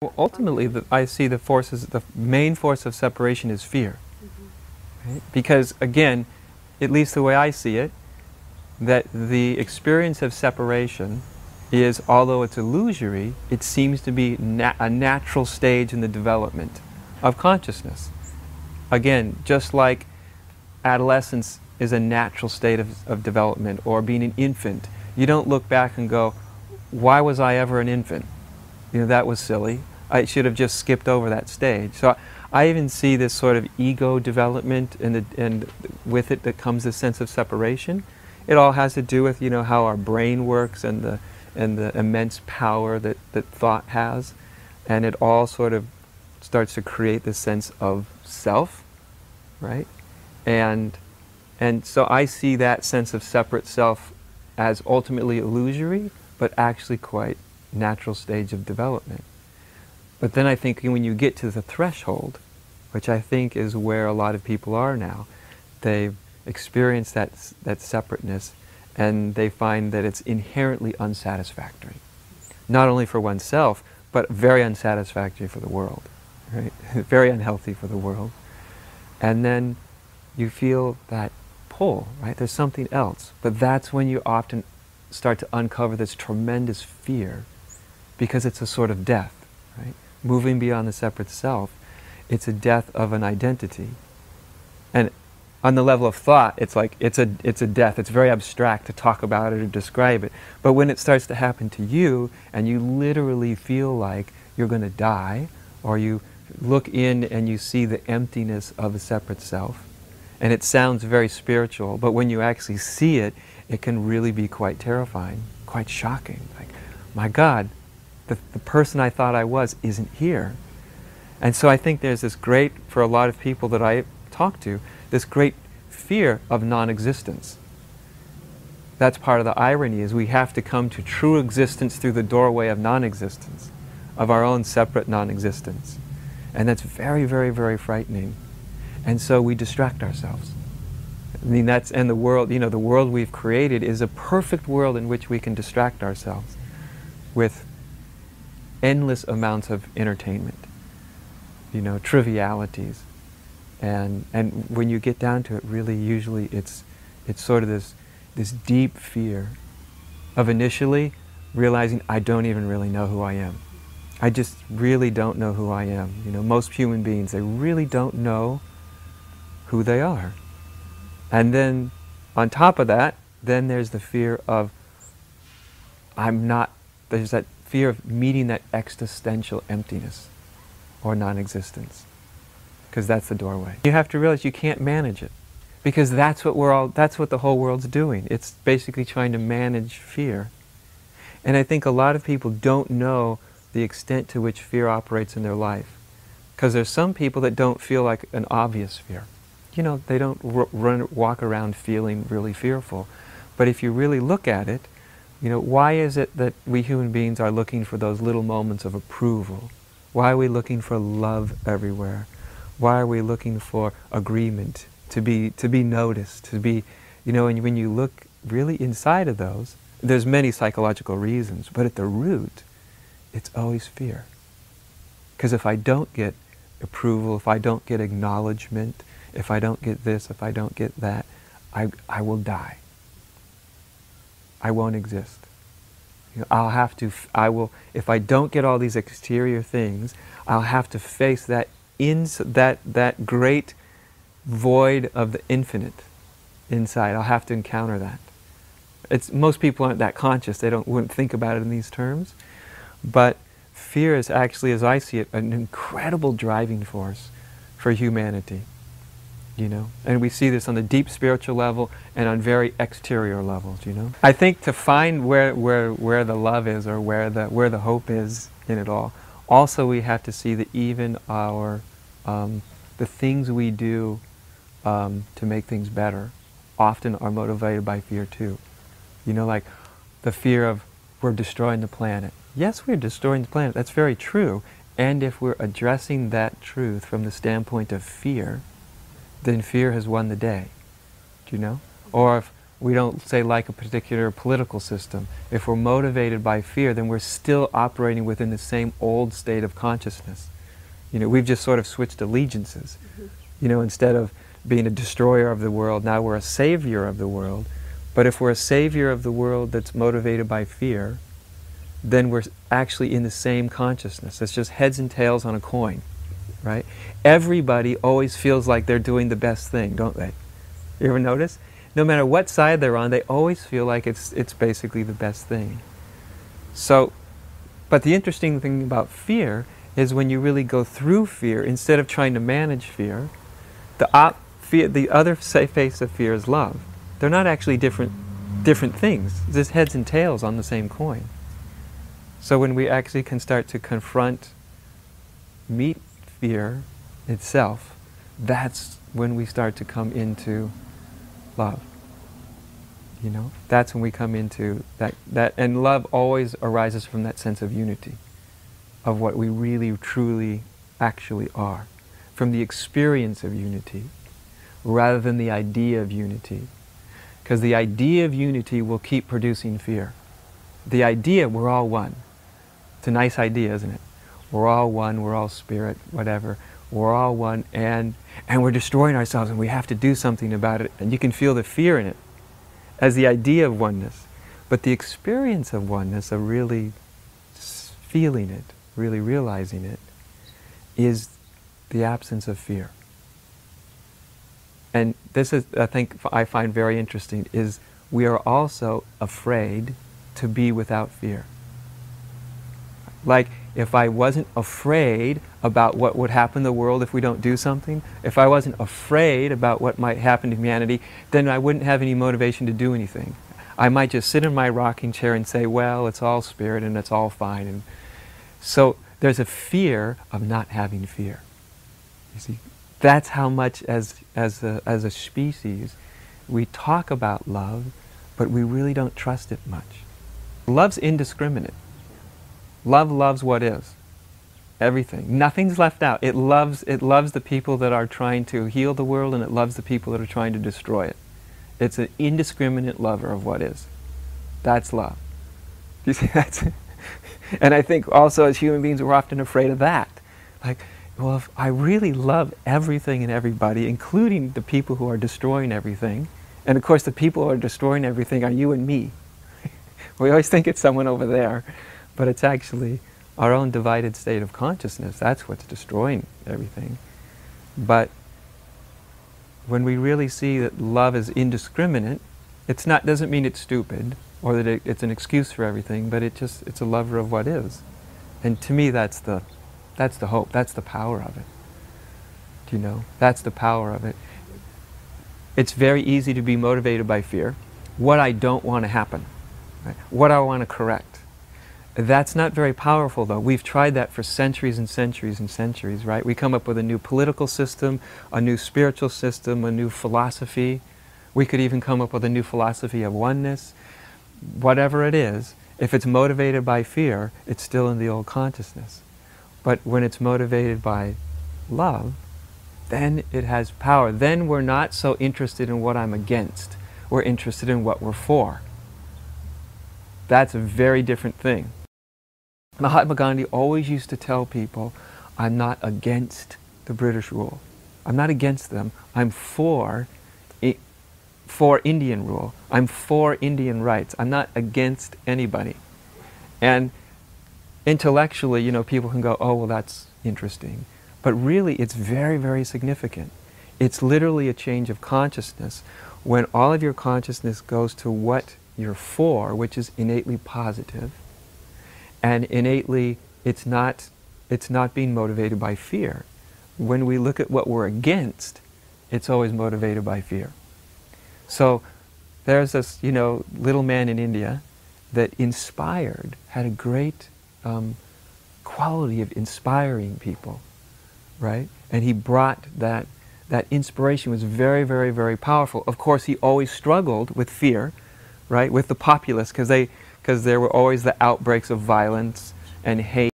Well, ultimately, I see the main force of separation is fear. Right? Because, again, at least the way I see it, that the experience of separation is, although it's illusory, it seems to be a natural stage in the development of consciousness. Again, just like adolescence is a natural state of development, or being an infant, you don't look back and go, why was I ever an infant? You know, that was silly. I should have just skipped over that stage. So I even see this sort of ego development, and with it that comes this sense of separation. It all has to do with, you know, how our brain works and the immense power that thought has, and it all sort of starts to create this sense of self, right? And so I see that sense of separate self as ultimately illusory, but actually quite natural stage of development. But then I think when you get to the threshold, which I think is where a lot of people are now, they've experienced that separateness, and they find that it's inherently unsatisfactory. Not only for oneself, but very unsatisfactory for the world, right? Very unhealthy for the world. And then you feel that pull, right? There's something else. But that's when you often start to uncover this tremendous fear, because it's a sort of death, right? Moving beyond the separate self, it's a death of an identity. And on the level of thought, it's like, it's a death. It's very abstract to talk about it or describe it. But when it starts to happen to you, and you literally feel like you're going to die, or you look in and you see the emptiness of a separate self, and it sounds very spiritual, but when you actually see it, it can really be quite terrifying, quite shocking. Like, my God, the person I thought I was isn't here. And so I think there's this great, for a lot of people that I talk to, this great fear of non-existence. That's part of the irony, is we have to come to true existence through the doorway of non-existence, of our own separate non-existence. And that's very, very, very frightening. And so we distract ourselves. I mean, and the world, you know, the world we've created is a perfect world in which we can distract ourselves with endless amounts of entertainment, you know, trivialities. And when you get down to it, really, usually it's sort of this deep fear of initially realizing I don't even really know who I am. I just really don't know who I am. You know, most human beings, they really don't know who they are. And then on top of that, then there's the fear of there's that fear of meeting that existential emptiness or non-existence, because that's the doorway. You have to realize you can't manage it, because that's what the whole world's doing. It's basically trying to manage fear. And I think a lot of people don't know the extent to which fear operates in their life, because there's some people that don't feel like an obvious fear. You know, they don't walk around feeling really fearful. But if you really look at it, you know, why is it that we human beings are looking for those little moments of approval? Why are we looking for love everywhere? Why are we looking for agreement, to be noticed, to be, you know, and when you look really inside of those, there's many psychological reasons, but at the root, it's always fear. Because if I don't get approval, if I don't get acknowledgement, if I don't get this, if I don't get that, I will die. I won't exist. You know, if I don't get all these exterior things, I'll have to face that great void of the infinite inside. I'll have to encounter that. Most people aren't that conscious. They wouldn't think about it in these terms. But fear is actually, as I see it, an incredible driving force for humanity. You know, and we see this on the deep spiritual level and on very exterior levels. You know, I think to find where the love is, or where the hope is in it all, also we have to see that even the things we do to make things better often are motivated by fear too. You know, like the fear of we're destroying the planet. Yes, we're destroying the planet. That's very true. And if we're addressing that truth from the standpoint of fear, then fear has won the day. Do you know? Or We don't say like a particular political system. If we're motivated by fear, then we're still operating within the same old state of consciousness. You know, we've just sort of switched allegiances. You know, instead of being a destroyer of the world, now we're a savior of the world. But if we're a savior of the world that's motivated by fear, then we're actually in the same consciousness. It's just heads and tails on a coin, right? Everybody always feels like they're doing the best thing, don't they? You ever notice? No matter what side they're on, they always feel like it's basically the best thing. So, but the interesting thing about fear is when you really go through fear, instead of trying to manage fear, the other face of fear is love. They're not actually different things. There's heads and tails on the same coin. So when we actually can start to meet fear itself, that's when we start to come into love. You know, that's when we come into that, and love always arises from that sense of unity, of what we really, truly, actually are, from the experience of unity, rather than the idea of unity. Because the idea of unity will keep producing fear. The idea, we're all one. It's a nice idea, isn't it? We're all one, we're all spirit, whatever. We're all one, and we're destroying ourselves, and we have to do something about it, and you can feel the fear in it as the idea of oneness. But the experience of oneness, of really feeling it, really realizing it, is the absence of fear. And this is, I find very interesting, is we are also afraid to be without fear. Like, if I wasn't afraid about what would happen in the world if we don't do something, if I wasn't afraid about what might happen to humanity, then I wouldn't have any motivation to do anything. I might just sit in my rocking chair and say, well, it's all spirit and it's all fine. And so there's a fear of not having fear. You see, that's how much as a species we talk about love, but we really don't trust it much. Love's indiscriminate. Love loves what is. Everything. Nothing's left out. It loves the people that are trying to heal the world, and it loves the people that are trying to destroy it. It's an indiscriminate lover of what is. That's love. You see, and I think also as human beings we're often afraid of that. Like, well, if I really love everything and everybody, including the people who are destroying everything, and of course the people who are destroying everything are you and me. We always think it's someone over there. But it's actually our own divided state of consciousness. That's what's destroying everything. But when we really see that love is indiscriminate, doesn't mean it's stupid or that it's an excuse for everything, but it's a lover of what is. And to me, that's the hope. That's the power of it. Do you know? That's the power of it. It's very easy to be motivated by fear. What I don't want to happen. Right? What I want to correct. That's not very powerful, though. We've tried that for centuries and centuries and centuries, right? We come up with a new political system, a new spiritual system, a new philosophy. We could even come up with a new philosophy of oneness. Whatever it is, if it's motivated by fear, it's still in the old consciousness. But when it's motivated by love, then it has power. Then we're not so interested in what I'm against. We're interested in what we're for. That's a very different thing. Mahatma Gandhi always used to tell people, I'm not against the British rule. I'm not against them. I'm for Indian rule. I'm for Indian rights. I'm not against anybody. And intellectually, you know, people can go, oh, well, that's interesting. But really, it's very, very significant. It's literally a change of consciousness when all of your consciousness goes to what you're for, which is innately positive. And innately, it's not being motivated by fear. When we look at what we're against, it's always motivated by fear. So there's this, you know, little man in India that had a great quality of inspiring people, right? And he brought that inspiration was very, very, very powerful. Of course, he always struggled with fear, right, with the populace, because there were always the outbreaks of violence and hate.